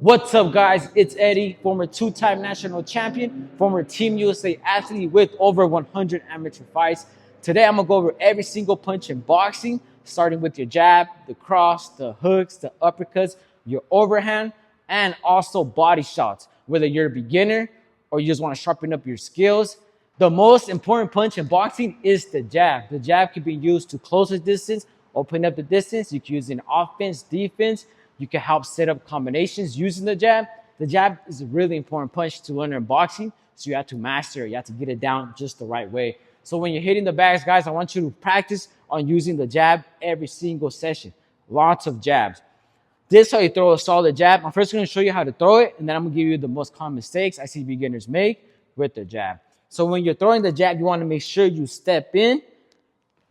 What's up, guys? It's Eddie, former two-time national champion, former Team USA athlete with over 100 amateur fights. Today, I'm gonna go over every single punch in boxing, starting with your jab, the cross, the hooks, the uppercuts, your overhand, and also body shots. Whether you're a beginner or you just want to sharpen up your skills, the most important punch in boxing is the jab. The jab can be used to close the distance, open up the distance. You can use it in offense, defense. You can help set up combinations using the jab. The jab is a really important punch to learn in boxing, so you have to master it. You have to get it down just the right way. So when you're hitting the bags, guys, I want you to practice on using the jab every single session. Lots of jabs. This is how you throw a solid jab. I'm first going to show you how to throw it, and then I'm going to give you the most common mistakes I see beginners make with the jab. So when you're throwing the jab, you want to make sure you step in.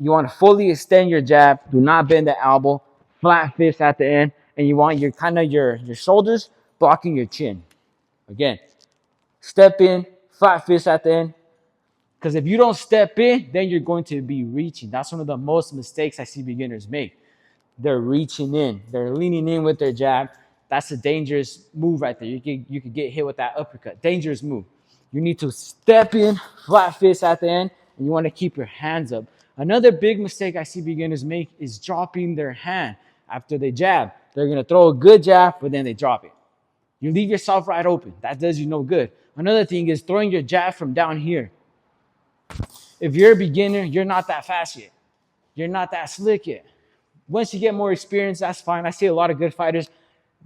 You want to fully extend your jab. Do not bend the elbow. Flat fist at the end. And you want your your shoulders blocking your chin. Again, step in, flat fist at the end. Because if you don't step in, then you're going to be reaching. That's one of the most mistakes I see beginners make. They're reaching in. They're leaning in with their jab. That's a dangerous move right there. You could get hit with that uppercut. Dangerous move. You need to step in, flat fist at the end, and you want to keep your hands up. Another big mistake I see beginners make is dropping their hand after they jab. They're going to throw a good jab, but then they drop it. You leave yourself right open. That does you no good. Another thing is throwing your jab from down here. If you're a beginner, you're not that fast yet. You're not that slick yet. Once you get more experience, that's fine. I see a lot of good fighters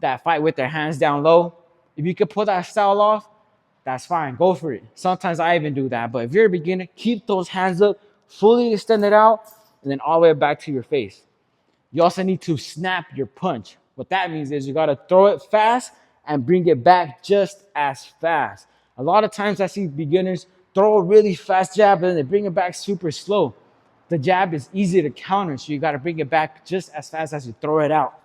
that fight with their hands down low. If you could pull that style off, that's fine. Go for it. Sometimes I even do that. But if you're a beginner, keep those hands up, fully extended out, and then all the way back to your face. You also need to snap your punch. What that means is you got to throw it fast and bring it back just as fast. A lot of times I see beginners throw a really fast jab and then they bring it back super slow. The jab is easy to counter, so you got to bring it back just as fast as you throw it out.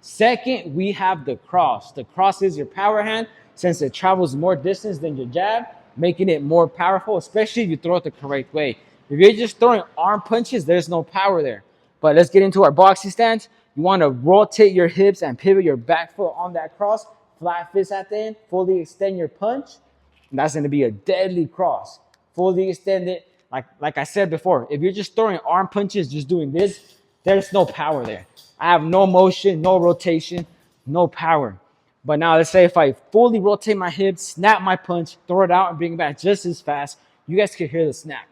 Second, we have the cross. The cross is your power hand since it travels more distance than your jab, making it more powerful, especially if you throw it the correct way. If you're just throwing arm punches, there's no power there. But let's get into our boxing stance. You want to rotate your hips and pivot your back foot on that cross. Flat fist at the end. Fully extend your punch. And that's going to be a deadly cross. Fully extend it. Like I said before, if you're just throwing arm punches, just doing this, there's no power there. I have no motion, no rotation, no power. But now let's say if I fully rotate my hips, snap my punch, throw it out and bring it back just as fast, you guys can hear the snap.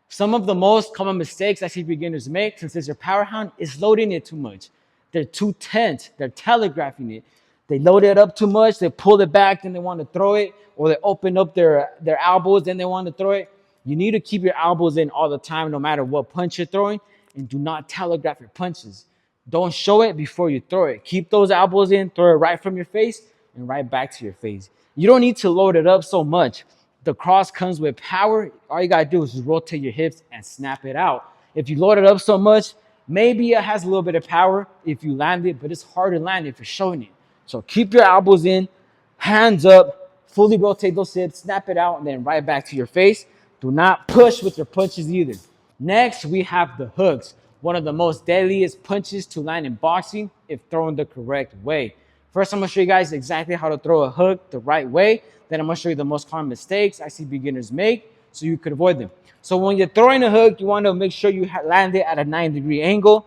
Some of the most common mistakes I see beginners make since it's your power hand is loading it too much. They're too tense. They're telegraphing it. They load it up too much. They pull it back, then they want to throw it. Or they open up their elbows, then they want to throw it. You need to keep your elbows in all the time, no matter what punch you're throwing. And do not telegraph your punches. Don't show it before you throw it. Keep those elbows in, throw it right from your face and right back to your face. You don't need to load it up so much. The cross comes with power. All you got to do is just rotate your hips and snap it out. If you load it up so much, maybe it has a little bit of power if you land it, but it's hard to land if you're showing it. So keep your elbows in, hands up, fully rotate those hips, snap it out, and then right back to your face. Do not push with your punches either. Next, we have the hooks. One of the most deadliest punches to land in boxing if thrown the correct way. First, I'm going to show you guys exactly how to throw a hook the right way. Then I'm going to show you the most common mistakes I see beginners make so you could avoid them. So when you're throwing a hook, you want to make sure you land it at a 90-degree angle.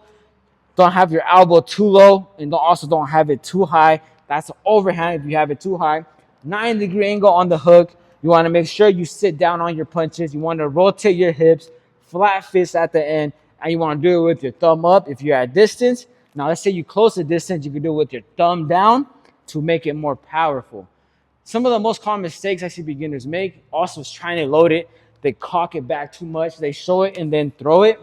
Don't have your elbow too low and also don't have it too high. That's an overhand if you have it too high. 90-degree angle on the hook. You want to make sure you sit down on your punches. You want to rotate your hips, flat fist at the end, and you want to do it with your thumb up if you're at distance. Now, let's say you close the distance, you can do it with your thumb down to make it more powerful. Some of the most common mistakes I see beginners make also is trying to load it. They cock it back too much. They show it and then throw it.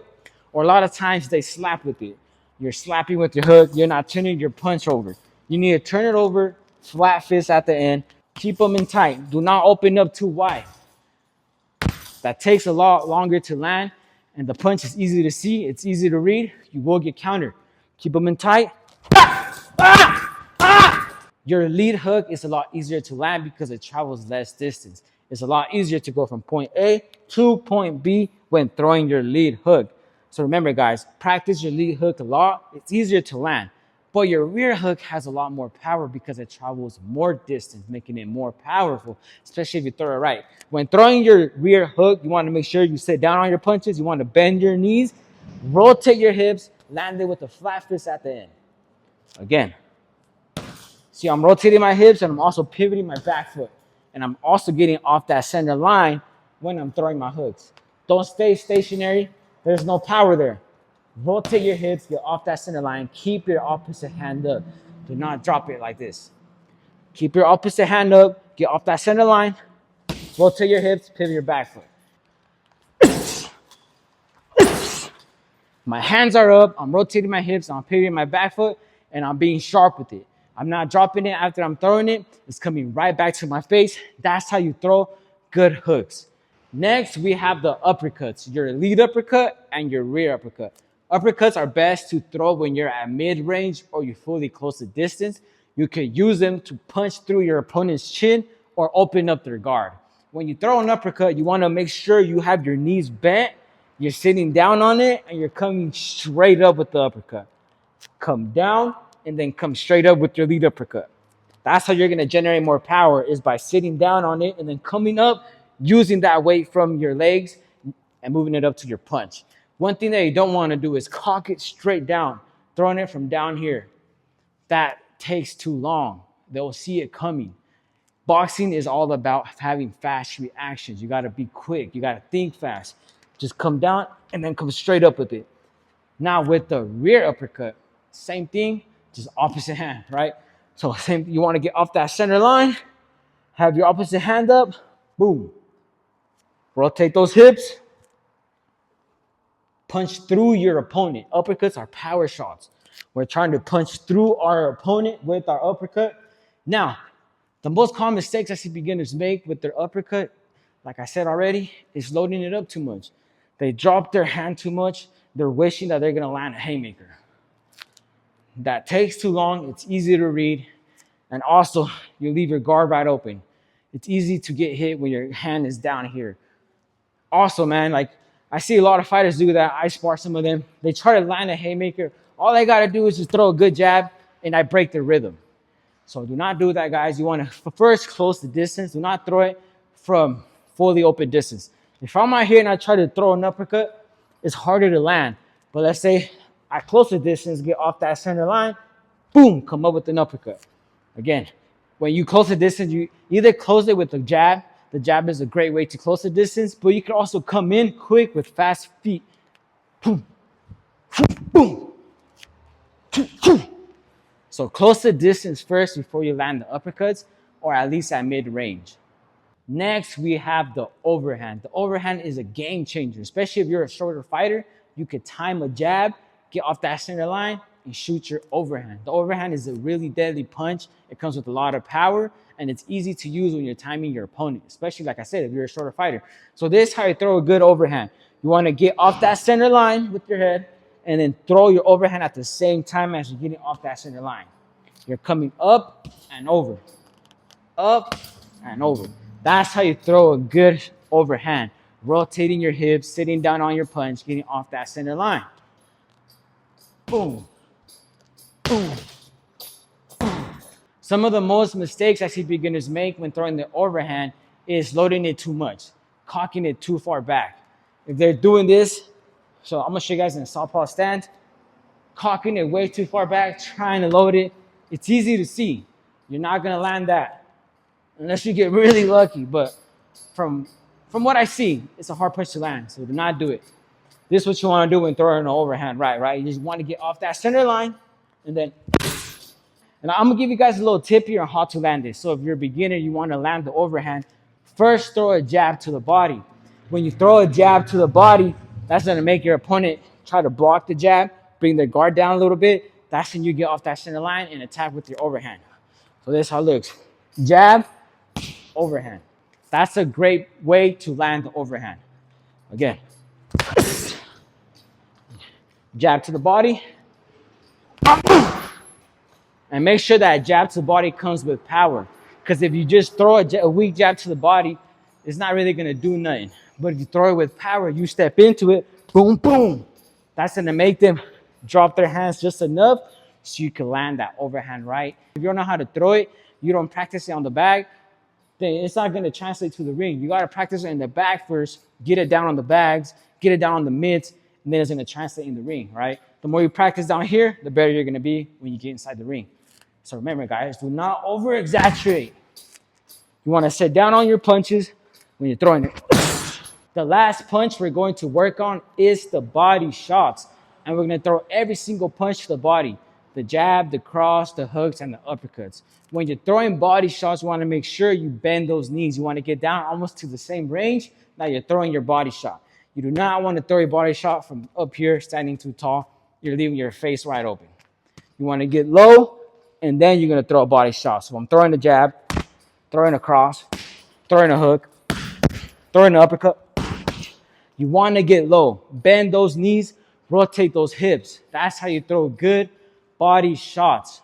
Or a lot of times they slap with it. You're slapping with your hook. You're not turning your punch over. You need to turn it over, flat fist at the end. Keep them in tight. Do not open up too wide. That takes a lot longer to land, and the punch is easy to see. It's easy to read. You will get countered. Keep them in tight. Your lead hook is a lot easier to land because it travels less distance. It's a lot easier to go from point A to point B when throwing your lead hook. So remember, guys, practice your lead hook a lot. It's easier to land. But your rear hook has a lot more power because it travels more distance, making it more powerful, especially if you throw it right. When throwing your rear hook, you want to make sure you sit down on your punches. You want to bend your knees, rotate your hips, land it with a flat fist at the end. Again. See, I'm rotating my hips and I'm also pivoting my back foot. And I'm also getting off that center line when I'm throwing my hooks. Don't stay stationary. There's no power there. Rotate your hips, get off that center line. Keep your opposite hand up. Do not drop it like this. Keep your opposite hand up, get off that center line. Rotate your hips, pivot your back foot. My hands are up, I'm rotating my hips, I'm pivoting my back foot, and I'm being sharp with it. I'm not dropping it after I'm throwing it. It's coming right back to my face. That's how you throw good hooks. Next, we have the uppercuts, your lead uppercut and your rear uppercut. Uppercuts are best to throw when you're at mid-range or you fully close the distance. You could use them to punch through your opponent's chin or open up their guard. When you throw an uppercut, you want to make sure you have your knees bent, you're sitting down on it, and you're coming straight up with the uppercut. Come down and then come straight up with your lead uppercut. That's how you're going to generate more power, is by sitting down on it and then coming up, using that weight from your legs and moving it up to your punch. One thing that you don't want to do is cock it straight down, throwing it from down here. That takes too long. They'll see it coming. Boxing is all about having fast reactions. You got to be quick. You got to think fast. Just come down and then come straight up with it. Now with the rear uppercut, same thing, just opposite hand, right? So same, you want to get off that center line, have your opposite hand up, boom. Rotate those hips, punch through your opponent. Uppercuts are power shots. We're trying to punch through our opponent with our uppercut. Now, the most common mistakes I see beginners make with their uppercut, like I said already, is loading it up too much. They drop their hand too much. They're wishing that they're going to land a haymaker. That takes too long. It's easy to read. And also, you leave your guard right open. It's easy to get hit when your hand is down here. Also, man, like I see a lot of fighters do that. I spar some of them. They try to land a haymaker. All they got to do is just throw a good jab, and I break their rhythm. So do not do that, guys. You want to first close the distance. Do not throw it from fully open distance. If I'm out here and I try to throw an uppercut, it's harder to land. But let's say I close the distance, get off that center line, boom, come up with an uppercut. Again, when you close the distance, you either close it with a jab. The jab is a great way to close the distance, but you can also come in quick with fast feet. Boom, boom, boom, boom. So close the distance first before you land the uppercuts, or at least at mid-range. Next, we have the overhand. The overhand is a game changer, especially if you're a shorter fighter. You could time a jab, get off that center line, and shoot your overhand. The overhand is a really deadly punch. It comes with a lot of power, and it's easy to use when you're timing your opponent, especially, like I said, if you're a shorter fighter. So this is how you throw a good overhand. You want to get off that center line with your head, and then throw your overhand at the same time as you're getting off that center line. You're coming up and over, up and over. That's how you throw a good overhand. Rotating your hips, sitting down on your punch, getting off that center line. Boom, boom, boom. Some of the most mistakes I see beginners make when throwing the overhand is loading it too much, cocking it too far back. If they're doing this, so I'm gonna show you guys in a southpaw stance, cocking it way too far back, trying to load it. It's easy to see. You're not gonna land that unless you get really lucky. But from what I see, it's a hard punch to land. So do not do it. This is what you want to do when throwing an overhand, right? You just want to get off that center line, and then. And I'm gonna give you guys a little tip here on how to land this. So if you're a beginner, you want to land the overhand, first throw a jab to the body. When you throw a jab to the body, that's gonna make your opponent try to block the jab, bring their guard down a little bit. That's when you get off that center line and attack with your overhand. So this is how it looks. Jab, overhand. That's a great way to land the overhand. Again. Jab to the body. And make sure that jab to the body comes with power. Because if you just throw a weak jab to the body, it's not really going to do nothing. But if you throw it with power, you step into it, boom, boom. That's going to make them drop their hands just enough so you can land that overhand right. If you don't know how to throw it, you don't practice it on the bag, then it's not going to translate to the ring. You got to practice it in the bag first, get it down on the bags, get it down on the mitts, and then it's going to translate in the ring, right? The more you practice down here, the better you're going to be when you get inside the ring. So remember, guys, do not over-exaggerate. You want to sit down on your punches when you're throwing it. The last punch we're going to work on is the body shots. And we're going to throw every single punch to the body. The jab, the cross, the hooks, and the uppercuts. When you're throwing body shots, you want to make sure you bend those knees. You want to get down almost to the same range that you're throwing your body shot. You do not want to throw your body shot from up here, standing too tall. You're leaving your face wide open. You want to get low, and then you're going to throw a body shot. So I'm throwing a jab, throwing a cross, throwing a hook, throwing an uppercut. You want to get low. Bend those knees, rotate those hips. That's how you throw good body shots.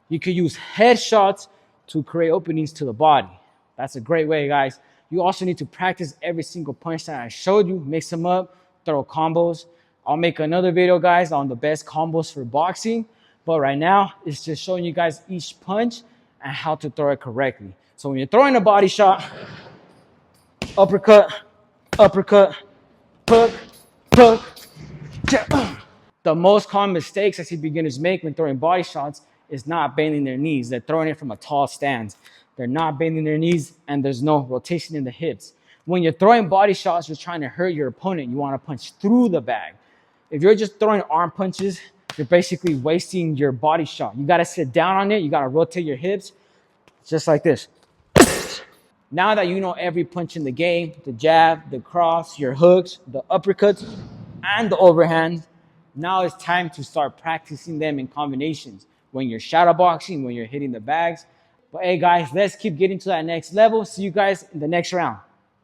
You could use head shots to create openings to the body. That's a great way, guys. You also need to practice every single punch that I showed you. Mix them up, throw combos. I'll make another video, guys, on the best combos for boxing. But right now, it's just showing you guys each punch and how to throw it correctly. So when you're throwing a body shot, uppercut, uppercut, hook, hook, jab. The most common mistakes I see beginners make when throwing body shots is not bending their knees. They're throwing it from a tall stance. They're not bending their knees, and there's no rotation in the hips. When you're throwing body shots, you're trying to hurt your opponent. You want to punch through the bag. If you're just throwing arm punches, you're basically wasting your body shot. You got to sit down on it. You got to rotate your hips just like this. Now that you know every punch in the game, the jab, the cross, your hooks, the uppercuts, and the overhand, now it's time to start practicing them in combinations. When you're shadow boxing, when you're hitting the bags. But hey, guys, let's keep getting to that next level. See you guys in the next round.